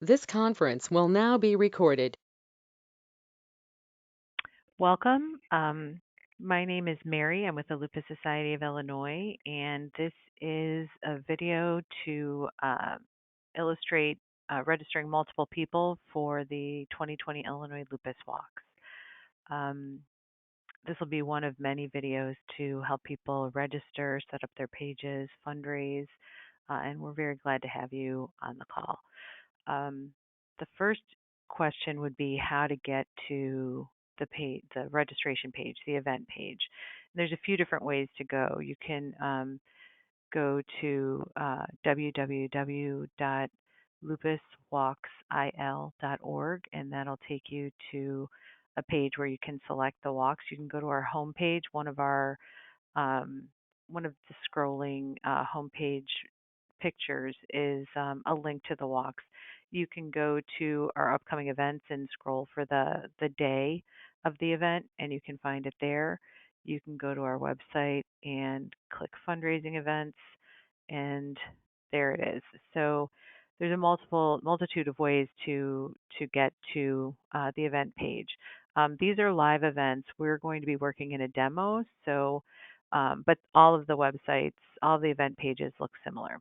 This conference will now be recorded. Welcome. My name is Mary. I'm with the Lupus Society of Illinois, and this is a video to illustrate registering multiple people for the 2020 Illinois Lupus Walks. Um, this will be one of many videos to help people register, set up their pages, fundraise, and we're very glad to have you on the call. Um, the first question would be how to get to the page, the registration page, the event page. There's a few different ways to go. You can go to www.lupuswalksil.org, and that'll take you to a page where you can select the walks. You can go to our homepage, um, one of the scrolling homepage pictures is a link to the walks. You can go to our upcoming events and scroll for the day of the event, and you can find it there. You can go to our website and click fundraising events, and there it is. So there's a multitude of ways to get to the event page. These are live events. We're going to be working in a demo, so but all of the websites, all of the event pages look similar.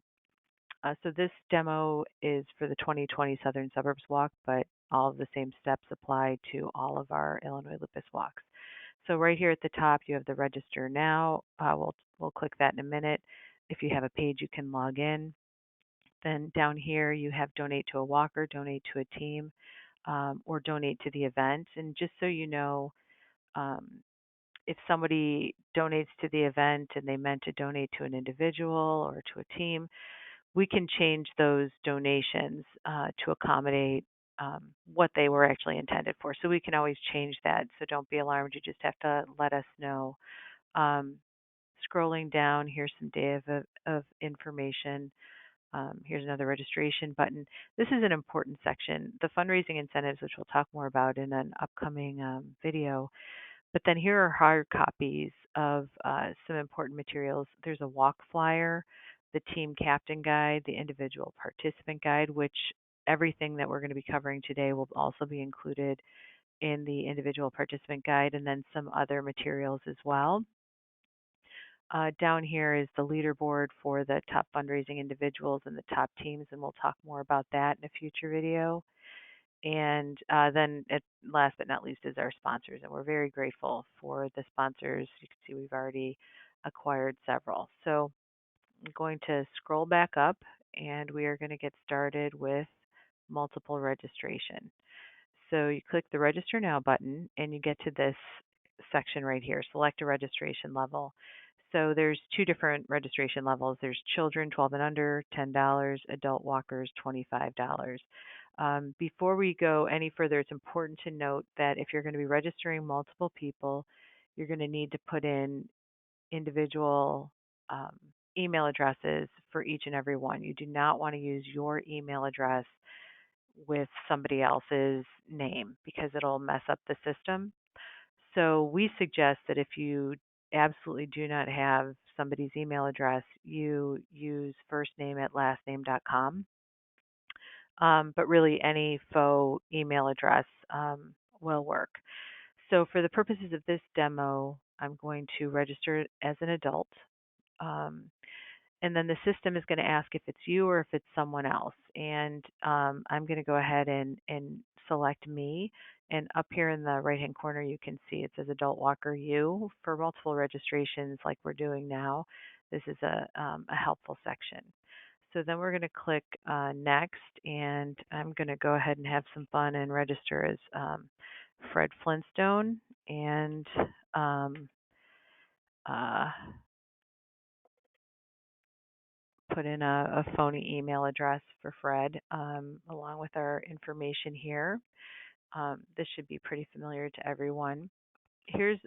So this demo is for the 2020 Southern Suburbs Walk, but all of the same steps apply to all of our Illinois Lupus Walks. So right here at the top, you have the register now. We'll click that in a minute. If you have a page, you can log in. Then down here, you have donate to a walker, donate to a team, or donate to the event. And just so you know, um, if somebody donates to the event and they meant to donate to an individual or to a team, we can change those donations to accommodate what they were actually intended for. So we can always change that. So don't be alarmed. You just have to let us know. Um, Scrolling down, here's some data of information. Here's another registration button. This is an important section, the fundraising incentives, which we'll talk more about in an upcoming video. But then here are hard copies of some important materials. There's a walk flyer, the team captain guide, the individual participant guide, which everything that we're going to be covering today will also be included in the individual participant guide, and then some other materials as well. Down here is the leaderboard for the top fundraising individuals and the top teams, and we'll talk more about that in a future video. And last but not least is our sponsors, and we're very grateful for the sponsors. You can see we've already acquired several. So I'm going to scroll back up, and we are going to get started with multiple registration. So you click the Register Now button, and you get to this section right here, select a registration level. So there's two different registration levels. There's children 12 and under, $10, adult walkers, $25. Before we go any further, it's important to note that if you're going to be registering multiple people, you're going to need to put in individual um, email addresses for each and every one. You do not want to use your email address with somebody else's name because it'll mess up the system. So we suggest that if you absolutely do not have somebody's email address, you use firstname@lastname.com. But really, any faux email address will work. So for the purposes of this demo, I'm going to register as an adult. Um, and then the system is going to ask if it's you or if it's someone else. And I'm going to go ahead and select me. And up here in the right hand corner, you can see it says Adult Walker You. For multiple registrations like we're doing now, this is a helpful section. So then we're going to click Next, and I'm going to go ahead and have some fun and register as Fred Flintstone and um, uh, put in a phony email address for Fred along with our information here. This should be pretty familiar to everyone. Here's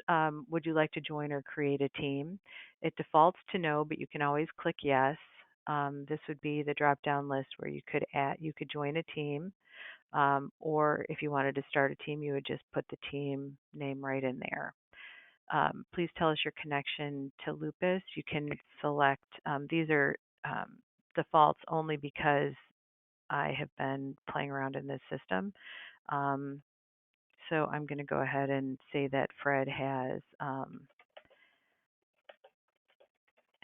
would you like to join or create a team? It defaults to no, but you can always click yes. This would be the drop down list where you could join a team, or if you wanted to start a team, you would just put the team name right in there. Please tell us your connection to lupus. You can select, these are defaults only because I have been playing around in this system. Um, so I'm going to go ahead and say that Fred has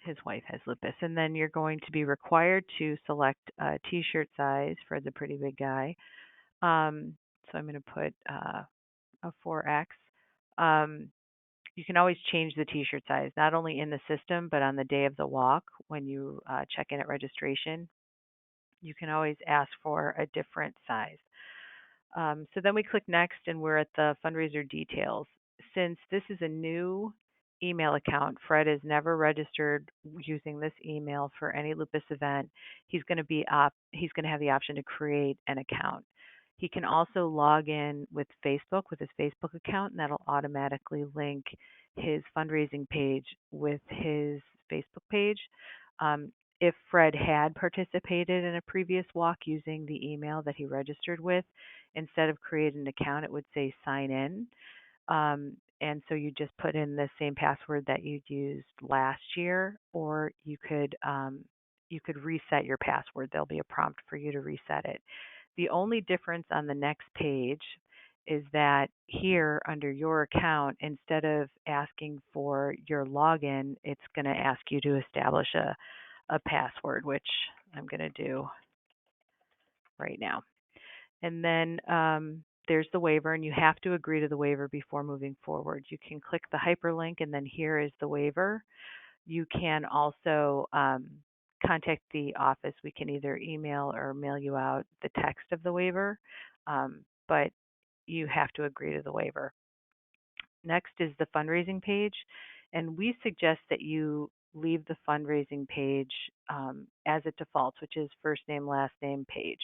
his wife has lupus, and then you're going to be required to select a t-shirt size. Fred's a pretty big guy, so I'm going to put a 4X. Um, you can always change the t-shirt size, not only in the system, but on the day of the walk when you check in at registration. You can always ask for a different size. So then we click next and we're at the fundraiser details. Since this is a new email account, Fred is never registered using this email for any lupus event. He's going to have the option to create an account. He can also log in with Facebook with his Facebook account, and that'll automatically link his fundraising page with his Facebook page. If Fred had participated in a previous walk using the email that he registered with, instead of create an account, it would say sign in. And so you just put in the same password that you'd used last year, or you could reset your password. There'll be a prompt for you to reset it. The only difference on the next page is that here under your account, instead of asking for your login, it's going to ask you to establish a password, which I'm going to do right now. And then there's the waiver, and you have to agree to the waiver before moving forward. You can click the hyperlink, and then here is the waiver. You can also contact the office. We can either email or mail you out the text of the waiver, but you have to agree to the waiver. Next is the fundraising page, and we suggest that you leave the fundraising page as it defaults, which is first name, last name page.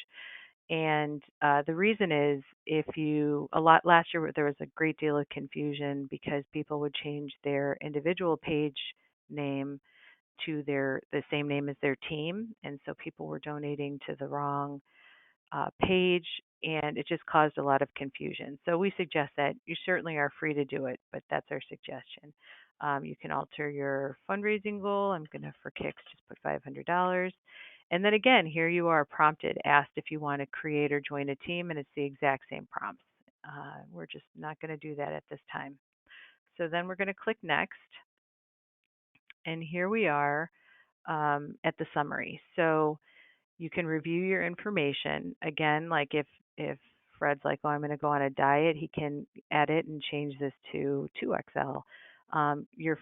And the reason is last year there was a great deal of confusion because people would change their individual page name to the same name as their team, and so people were donating to the wrong page, and it just caused a lot of confusion. So we suggest that you certainly are free to do it, but that's our suggestion. You can alter your fundraising goal. I'm going to, for kicks, just put $500. And then again, here you are prompted, asked if you want to create or join a team, and it's the exact same prompts. We're just not going to do that at this time. So then we're going to click next, and here we are at the summary. So you can review your information. Again, like if Fred's like, oh, I'm going to go on a diet, he can edit and change this to 2XL. Your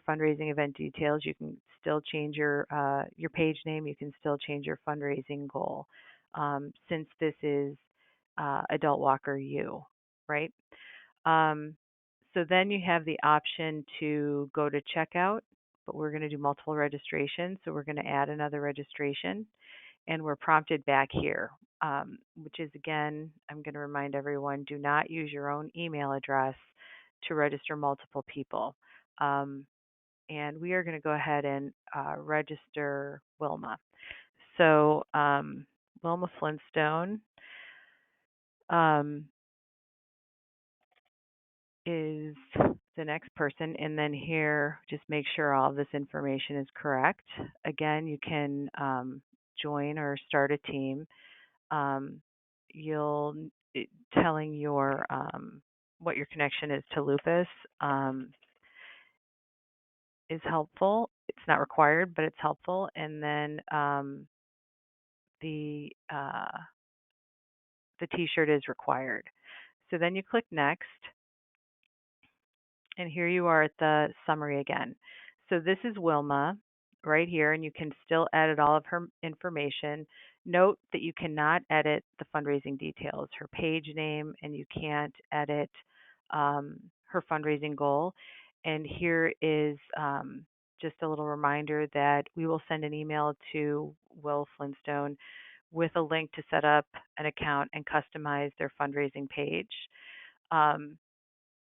fundraising event details, you can still change your page name. You can still change your fundraising goal, since this is Adult Walker U, right? Um, so then you have the option to go to checkout, but we're going to do multiple registrations. So we're going to add another registration, and we're prompted back here, which is, again, I'm going to remind everyone, do not use your own email address to register multiple people. And we are going to go ahead and register Wilma. So Wilma Flintstone is the next person, and then here, just make sure all of this information is correct. Again, you can join or start a team. You'll telling your what your connection is to lupus is helpful. It's not required, but it's helpful. And then the uh, the T-shirt is required. So then you click next, and here you are at the summary again. So this is Wilma right here, and you can still edit all of her information. Note that you cannot edit the fundraising details, her page name, and you can't edit her fundraising goal. And here is just a little reminder that we will send an email to Will Flintstone with a link to set up an account and customize their fundraising page. Um,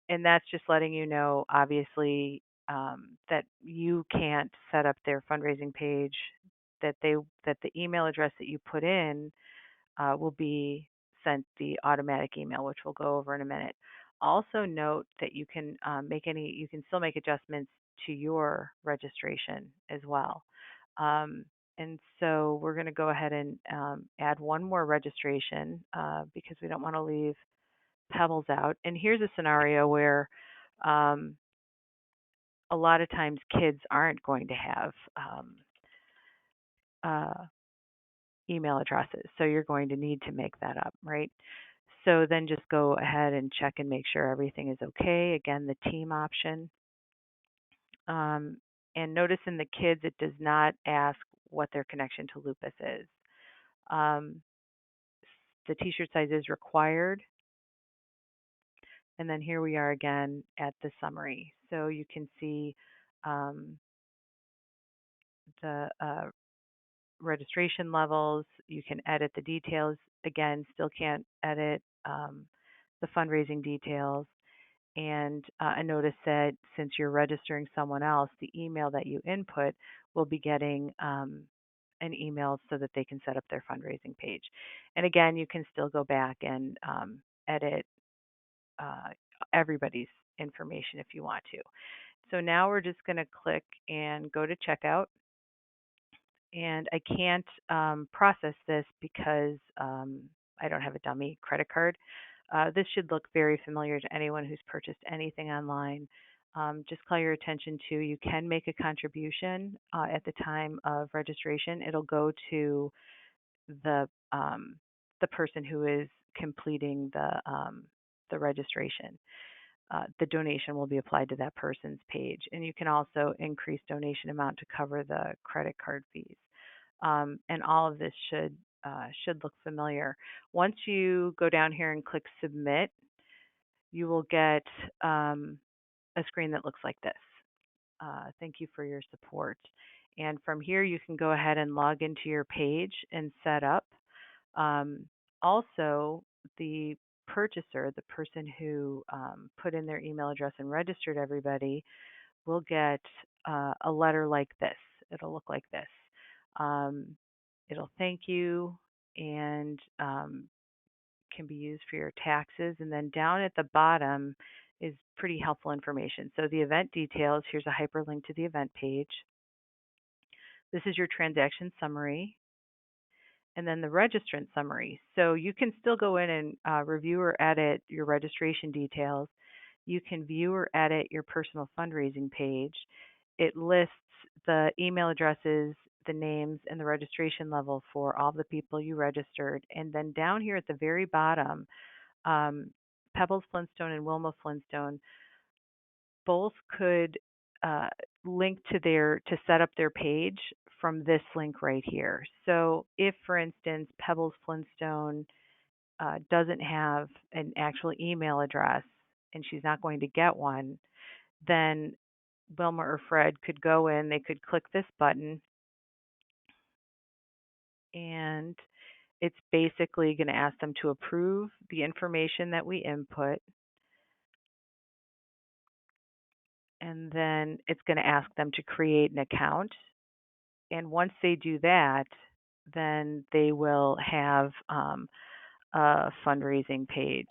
and that's just letting you know, obviously, that you can't set up their fundraising page. That the email address that you put in will be sent the automatic email, which we'll go over in a minute. Also note that you can you can still make adjustments to your registration as well. And so we're going to go ahead and add one more registration because we don't want to leave Pebbles out. And here's a scenario where um, a lot of times kids aren't going to have uh, email addresses. So you're going to need to make that up, right? So then just go ahead and check and make sure everything is okay. Again, the team option. Um, and notice in the kids, it does not ask what their connection to lupus is. Um, the t-shirt size is required. And then here we are again at the summary. So you can see um, the registration levels. You can edit the details. Again, still can't edit the fundraising details. And I notice that since you're registering someone else, the email that you input will be getting an email so that they can set up their fundraising page. And again, you can still go back and edit uh, everybody's information if you want to. So now we're just going to click and go to checkout. And I can't process this because I don't have a dummy credit card. This should look very familiar to anyone who's purchased anything online. Just call your attention to you can make a contribution at the time of registration. It'll go to the person who is completing the registration. The donation will be applied to that person's page, and you can also increase donation amount to cover the credit card fees. And all of this should look familiar. Once you go down here and click submit, you will get a screen that looks like this. Thank you for your support. And from here, you can go ahead and log into your page and set up. Um, Also, the purchaser, the person who put in their email address and registered everybody, will get a letter like this. It'll look like this. Um, it'll thank you and can be used for your taxes. And then down at the bottom is pretty helpful information. So the event details, here's a hyperlink to the event page. This is your transaction summary. And then the registrant summary. So you can still go in and review or edit your registration details. You can view or edit your personal fundraising page. It lists the email addresses, the names, and the registration level for all the people you registered. And then down here at the very bottom, Pebbles Flintstone and Wilma Flintstone both could uh, link to set up their page from this link right here. So if, for instance, Pebbles Flintstone doesn't have an actual email address and she's not going to get one, then Wilma or Fred could go in, they could click this button, and it's basically going to ask them to approve the information that we input. And then it's going to ask them to create an account. And once they do that, then they will have a fundraising page.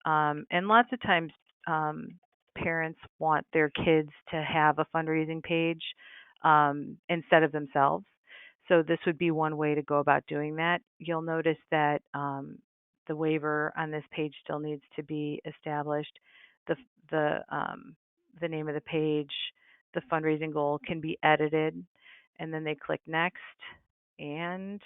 And lots of times, parents want their kids to have a fundraising page instead of themselves. So this would be one way to go about doing that. You'll notice that the waiver on this page still needs to be established. The the um, the name of the page, the fundraising goal can be edited, and then they click next, and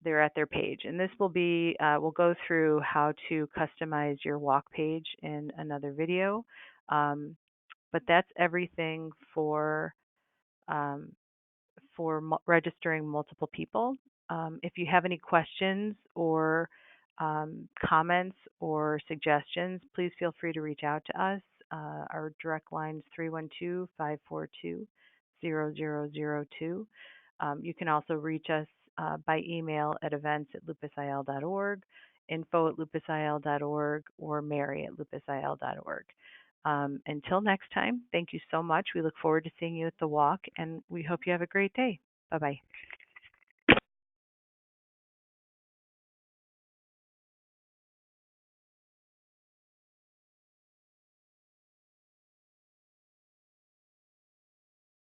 they're at their page. And this will be, we'll go through how to customize your walk page in another video. But that's everything um, for registering multiple people. If you have any questions or comments or suggestions, please feel free to reach out to us. Our direct line is 312-542-0002. You can also reach us by email at events@lupusil.org, info@lupusil.org, or mary@lupusil.org. Until next time, thank you so much. We look forward to seeing you at the walk, and we hope you have a great day. Bye-bye.